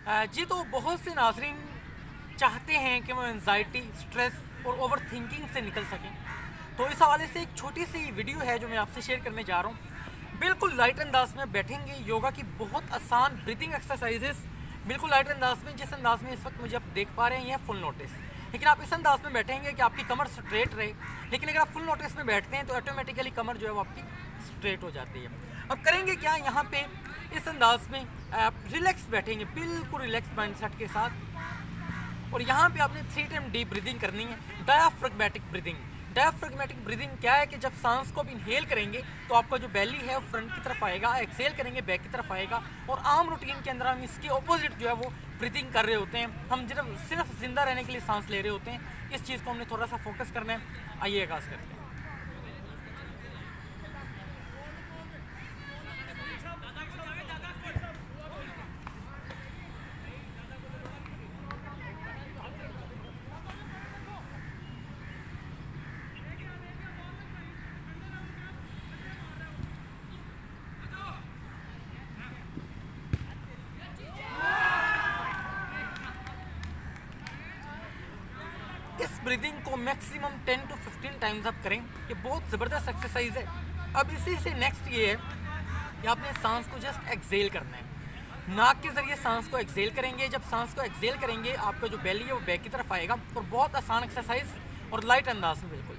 जी तो बहुत से नाज़रीन चाहते हैं कि वो एंजाइटी, स्ट्रेस और ओवर थिंकिंग से निकल सकें। तो इस हवाले से एक छोटी सी वीडियो है जो मैं आपसे शेयर करने जा रहा हूँ। बिल्कुल लाइट अंदाज में बैठेंगे, योगा की बहुत आसान ब्रीदिंग एक्सरसाइजेस बिल्कुल लाइट अंदाज में, जिस अंदाज में इस वक्त मुझे आप देख पा रहे हैं, यह फुल नोटिस। लेकिन आप इस अंदाज में बैठेंगे कि आपकी कमर स्ट्रेट रहे। लेकिन अगर आप फुल नोटिस में बैठते हैं तो ऑटोमेटिकली कमर जो है वो आपकी स्ट्रेट हो जाती है। अब करेंगे क्या यहाँ पे, इस अंदाज में आप रिलैक्स बैठेंगे, बिल्कुल रिलैक्स माइंडसेट के साथ। और यहाँ पे आपने 3 टाइम डीप ब्रीदिंग करनी है, डायाफ्रेगमेटिक ब्रीदिंग। डायाफ्रेगमेटिक ब्रीदिंग क्या है कि जब सांस को आप इनहेल करेंगे तो आपका जो बेली है वो फ्रंट की तरफ आएगा, एक्सेल करेंगे बैक की तरफ आएगा। और आम रूटीन के अंदर हम इसके ऑपोजिट जो है वो ब्रीदिंग कर रहे होते हैं। हम सिर्फ जिंदा रहने के लिए सांस ले रहे होते हैं। इस चीज़ को हमने थोड़ा सा फोकस करना है। आइए आगाज़ करते हैं। इस ब्रीदिंग को मैक्सिमम 10 to 15 टाइम्स आप करें। ये बहुत ज़बरदस्त एक्सरसाइज है। अब इसी से नेक्स्ट ये है कि आपने सांस को जस्ट एक्सेल करना है। नाक के ज़रिए सांस को एक्सेल करेंगे। जब सांस को एक्सेल करेंगे आपका जो बेली है वो बैक की तरफ आएगा। और बहुत आसान एक्सरसाइज और लाइट अंदाज में बिल्कुल।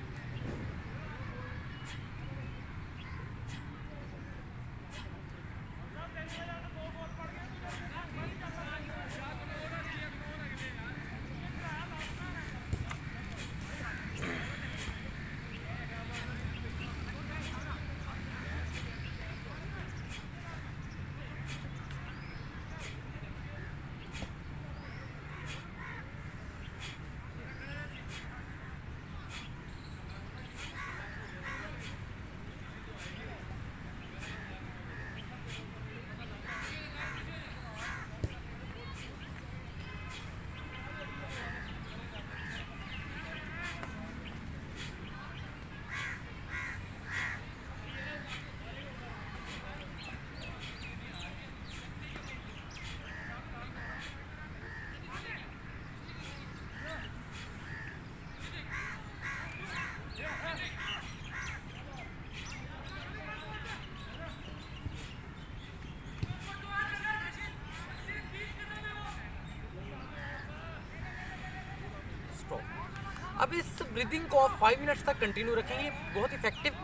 अब इस ब्रीदिंग को आप 5 मिनट्स तक कंटिन्यू रखेंगे, बहुत इफेक्टिव।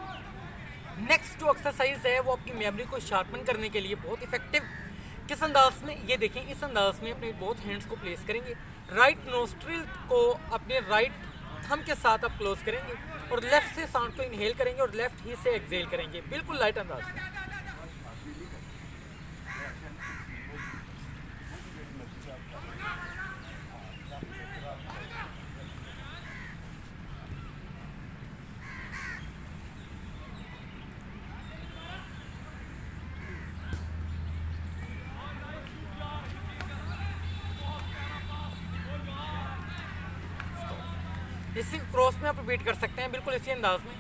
नेक्स्ट जो एक्सरसाइज है वो आपकी मेमोरी को शार्पन करने के लिए बहुत इफेक्टिव। किस अंदाज में, ये देखें, इस अंदाज में अपने बोथ हैंड्स को प्लेस करेंगे। राइट नोस्ट्रिल को अपने राइट थंब के साथ आप क्लोज करेंगे और लेफ्ट से सांस को इनहेल करेंगे और लेफ्ट ही से एक्सेल करेंगे, बिल्कुल लाइट अंदाज में। इसी क्रॉस में आप रिपीट कर सकते हैं, बिल्कुल इसी अंदाज में।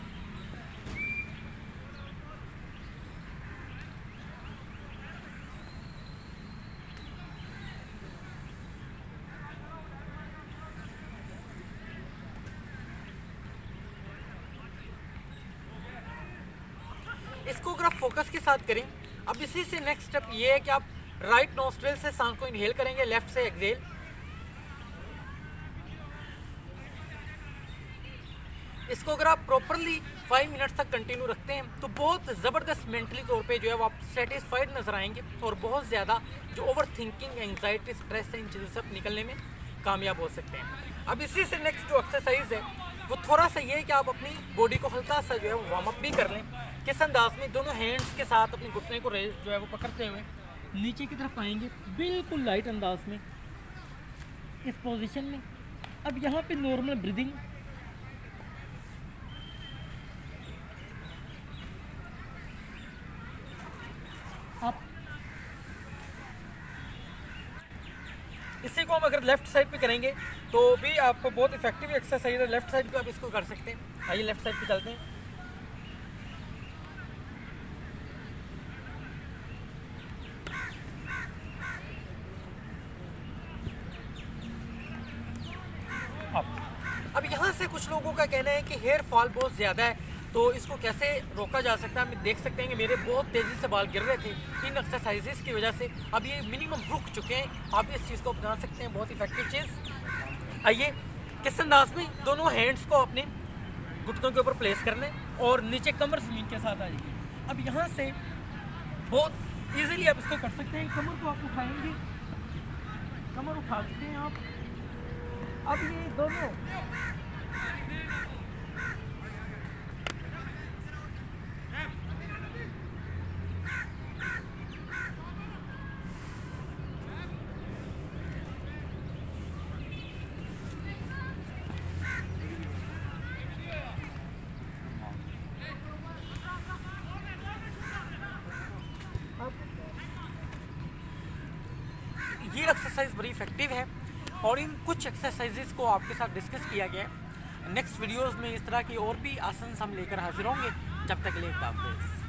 इसको अगर आप फोकस के साथ करें। अब इसी से नेक्स्ट स्टेप ये है कि आप राइट नोस्ट्रिल से सांस को इनहेल करेंगे, लेफ्ट से एक्सेल। इसको अगर आप प्रॉपरली 5 मिनट्स तक कंटिन्यू रखते हैं तो बहुत ज़बरदस्त मेंटली तौर पे जो है वो आप सेटिस्फाइड नज़र आएंगे और बहुत ज़्यादा जो ओवर थिंकिंग, एंग्जाइटी, स्ट्रेस है, इन चीज़ों से आप निकलने में कामयाब हो सकते हैं। अब इसी से नेक्स्ट जो एक्सरसाइज है वो थोड़ा सा ये है कि आप अपनी बॉडी को हल्का सा जो है वो वार्म अप भी कर लें। किस अंदाज में, दोनों हैंड्स के साथ अपने घुटने को रेज जो है वो पकड़ते हुए नीचे की तरफ आएंगे, बिल्कुल लाइट अंदाज में इस पोजीशन में। अब यहाँ पे नॉर्मल ब्रीदिंग, आप इसी को हम अगर लेफ्ट साइड पे करेंगे तो भी आपको बहुत इफेक्टिव एक्सरसाइज है। लेफ्ट साइड पे आप इसको कर सकते हैं। आइए लेफ्ट साइड पे चलते हैं। जैसे कुछ लोगों का कहना है कि हेयर फॉल बहुत ज़्यादा है, तो इसको कैसे रोका जा सकता है। हम देख सकते हैं कि मेरे बहुत तेज़ी से बाल गिर रहे थे इन एक्सरसाइजेस की वजह से, अब ये मिनिमम रुक चुके हैं। आप इस चीज़ को अपना सकते हैं, बहुत इफेक्टिव चीज़। आइए किस अंदाज में दोनों हैंड्स को अपने घुटनों के ऊपर प्लेस करना है और नीचे कमर ज़मीन के साथ आ जाएगी। अब यहाँ से बहुत इजीली आप इसको कर सकते हैं। कमर को आप उठाएंगे, कमर उठा सकते हैं आप। अब ये दोनों ये एक्सरसाइज बड़ी इफेक्टिव है और इन कुछ एक्सरसाइजेस को आपके साथ डिस्कस किया गया है। नेक्स्ट वीडियोस में इस तरह की और भी आसन हम लेकर हाजिर होंगे। जब तक के लिए खुदा हाफिज़।